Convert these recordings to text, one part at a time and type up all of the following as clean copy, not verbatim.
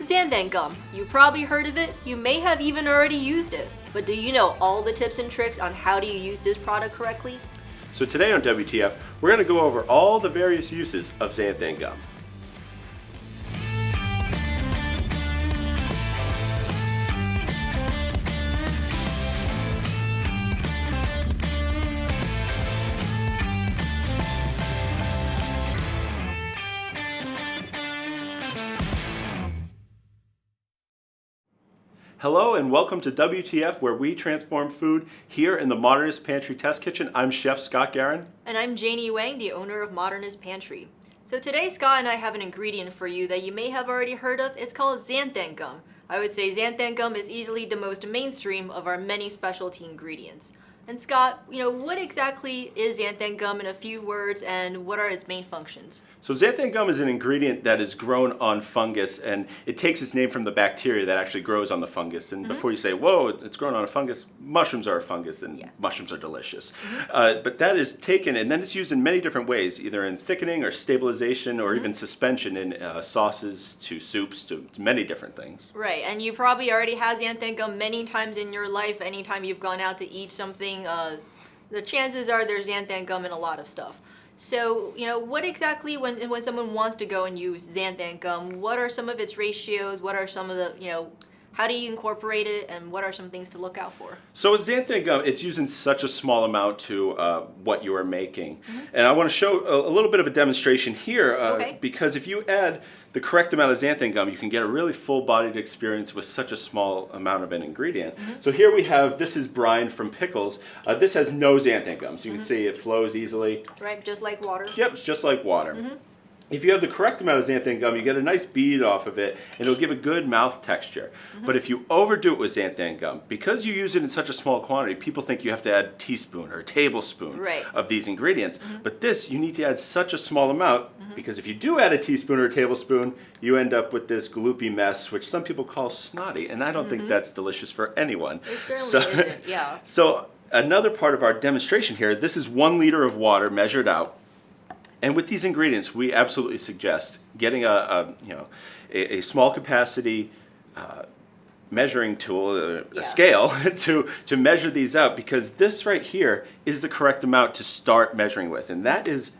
Xanthan gum. You probably heard of it, you may have even already used it. But do you know all the tips and tricks on how do you use this product correctly? So today on WTF, we're going to go over all the various uses of xanthan gum. Hello and welcome to WTF, where we transform food here in the Modernist Pantry Test Kitchen. I'm Chef Scott Guerin. And I'm Janie Wang, the owner of Modernist Pantry. So today Scott and I have an ingredient for you that you may have already heard of. It's called xanthan gum. I would say xanthan gum is easily the most mainstream of our many specialty ingredients. And Scott, what exactly is xanthan gum in a few words, and what are its main functions? So xanthan gum is an ingredient that is grown on fungus, and it takes its name from the bacteria that actually grows on the fungus. And before you say, whoa, it's grown on a fungus, mushrooms are a fungus, and Yes. mushrooms are delicious. But that is taken, and then it's used in many different ways, either in thickening or stabilization or even suspension in sauces to soups to many different things. Right, and you probably already had xanthan gum many times in your life. Anytime you've gone out to eat something, the chances are there's xanthan gum in a lot of stuff. So, what exactly, when someone wants to go and use xanthan gum, what are some of its ratios? What are some of the, how do you incorporate it, and what are some things to look out for? So with xanthan gum, it's using such a small amount to what you are making. And I want to show a little bit of a demonstration here, because if you add the correct amount of xanthan gum, you can get a really full-bodied experience with such a small amount of an ingredient. So here we have, this is brine from pickles. This has no xanthan gum, so you can see it flows easily. Right, just like water? Yep, it's just like water. If you have the correct amount of xanthan gum, you get a nice bead off of it, and it'll give a good mouth texture. But if you overdo it with xanthan gum, because you use it in such a small quantity, people think you have to add a teaspoon or a tablespoon of these ingredients. But this, you need to add such a small amount, because if you do add a teaspoon or a tablespoon, you end up with this gloopy mess, which some people call snotty, and I don't think that's delicious for anyone. It certainly isn't, yeah. So another part of our demonstration here, this is 1 liter of water measured out. And with these ingredients, we absolutely suggest getting a small capacity measuring tool, a scale, to measure these out, because this right here is the correct amount to start measuring with, and that is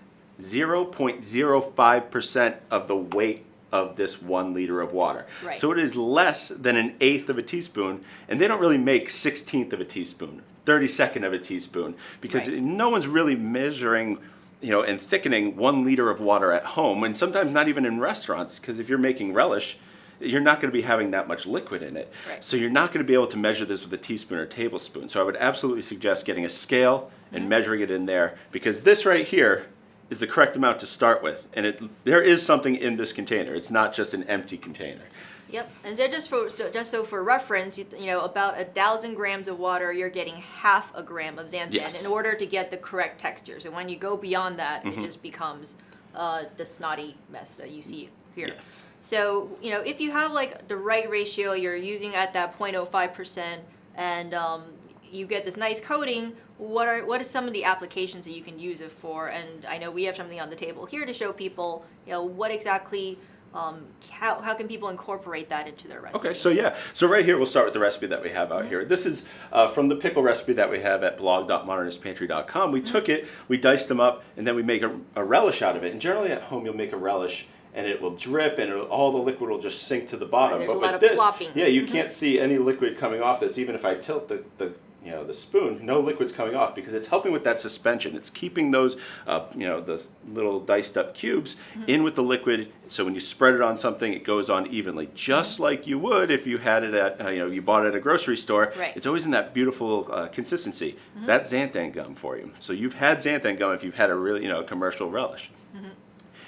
0.05% of the weight of this 1 liter of water. Right. So it is less than 1/8 of a teaspoon, and they don't really make 1/16 of a teaspoon, 32nd of a teaspoon, because no one's really measuring and thickening 1 liter of water at home, and sometimes not even in restaurants, because if you're making relish, you're not going to be having that much liquid in it. So you're not going to be able to measure this with a teaspoon or tablespoon. So I would absolutely suggest getting a scale and measuring it in there, because this right here is the correct amount to start with, and there is something in this container. It's not just an empty container. Yep, and so for reference, about 1,000 grams of water, you're getting half a gram of xanthan in order to get the correct texture. So when you go beyond that, it just becomes the snotty mess that you see here. Yes. So if you have like the right ratio, you're using at that 0.05%, and you get this nice coating. What are some of the applications that you can use it for? And I know we have something on the table here to show people, what exactly. How can people incorporate that into their recipe? Okay, so right here we'll start with the recipe that we have out here. This is from the pickle recipe that we have at blog.modernistpantry.com. We took it, we diced them up, and then we make a relish out of it. And generally at home you'll make a relish and it will drip, and all the liquid will just sink to the bottom. There's but a lot with of plopping. Yeah, you can't see any liquid coming off this, even if I tilt the spoon, no liquid's coming off, because it's helping with that suspension. It's keeping those, the little diced up cubes in with the liquid, so when you spread it on something, it goes on evenly, just like you would if you had it at, you bought it at a grocery store. It's always in that beautiful consistency. That's xanthan gum for you. So you've had xanthan gum if you've had a really, commercial relish.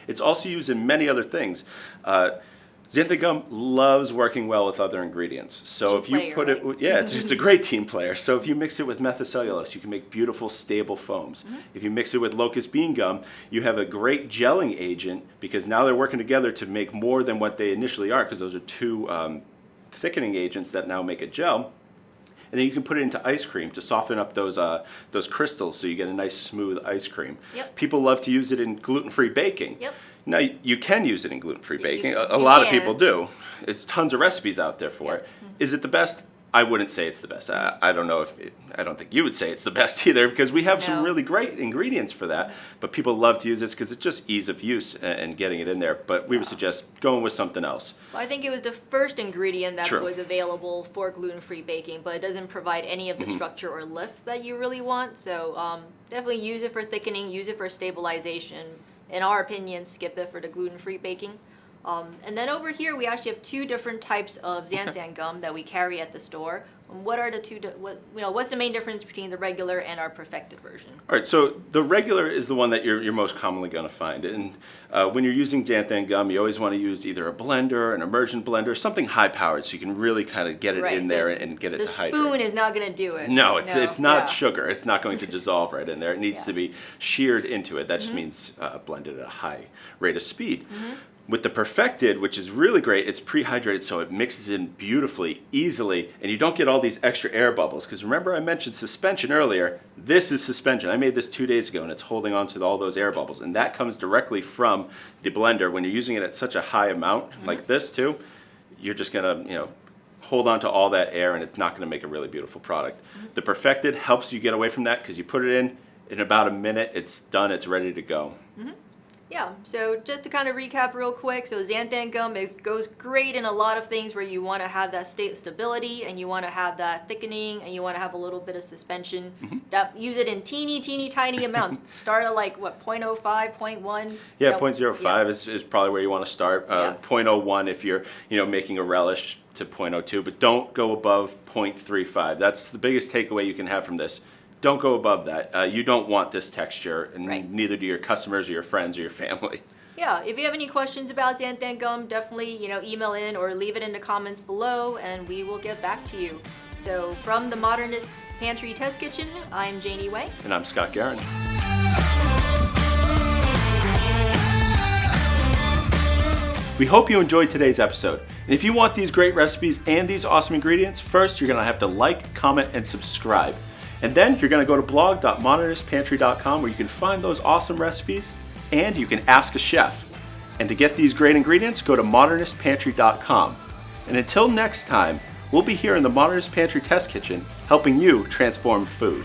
It's also used in many other things. Xanthan gum loves working well with other ingredients. So if you put it, it's a great team player. So if you mix it with methicellulose, you can make beautiful stable foams. If you mix it with locust bean gum, you have a great gelling agent, because now they're working together to make more than what they initially are, because those are two thickening agents that now make a gel. And then you can put it into ice cream to soften up those crystals, so you get a nice smooth ice cream. People love to use it in gluten-free baking. Now, you can use it in gluten-free baking. can- A you lot of can. people do. It's tons of recipes out there for it. Is it the best? I wouldn't say it's the best. I don't know I don't think you would say it's the best either, because we have some No. really great ingredients for that. But people love to use this because it's just ease of use and getting it in there. But we would suggest going with something else. Well, I think it was the first ingredient that True. was available for gluten-free baking, but it doesn't provide any of the structure or lift that you really want. So definitely use it for thickening, use it for stabilization. In our opinion, skip it for the gluten-free baking. And then over here, we actually have two different types of xanthan gum that we carry at the store. What are the two? What's the main difference between the regular and our perfected version? All right, so the regular is the one that you're most commonly going to find. And when you're using xanthan gum, you always want to use either a blender, an immersion blender, something high-powered so you can really kind of get it Right, in so there and get it The to hydrate. spoon is not going to do it. No, it's not yeah. sugar. It's not going to dissolve right in there. It needs Yeah. to be sheared into it. That just means blended at a high rate of speed. With the perfected, which is really great, it's prehydrated so it mixes in beautifully, easily, and you don't get all these extra air bubbles. Because remember I mentioned suspension earlier. This is suspension. I made this 2 days ago and it's holding on to all those air bubbles. And that comes directly from the blender. When you're using it at such a high amount, like this too, you're just gonna, hold on to all that air and it's not gonna make a really beautiful product. The perfected helps you get away from that because you put it in about a minute, it's done, it's ready to go. Yeah, so just to kind of recap real quick, so xanthan gum goes great in a lot of things where you want to have that stability and you want to have that thickening and you want to have a little bit of suspension. Use it in teeny tiny amounts. Start at like what, 0.05, 0.1? Yeah, No, 0.05 is probably where you want to start. Yeah. 0.01 if you're making a relish to 0.02, but don't go above 0.35. That's the biggest takeaway you can have from this. Don't go above that. You don't want this texture, and Right. neither do your customers or your friends or your family. Yeah, if you have any questions about xanthan gum, definitely email in or leave it in the comments below and we will get back to you. So from the Modernist Pantry Test Kitchen, I'm Janie Way. And I'm Scott Guerin. We hope you enjoyed today's episode. And if you want these great recipes and these awesome ingredients, first you're going to have to like, comment, and subscribe. And then you're going to go to blog.modernistpantry.com where you can find those awesome recipes and you can ask a chef. And to get these great ingredients, go to modernistpantry.com. And until next time, we'll be here in the Modernist Pantry Test Kitchen helping you transform food.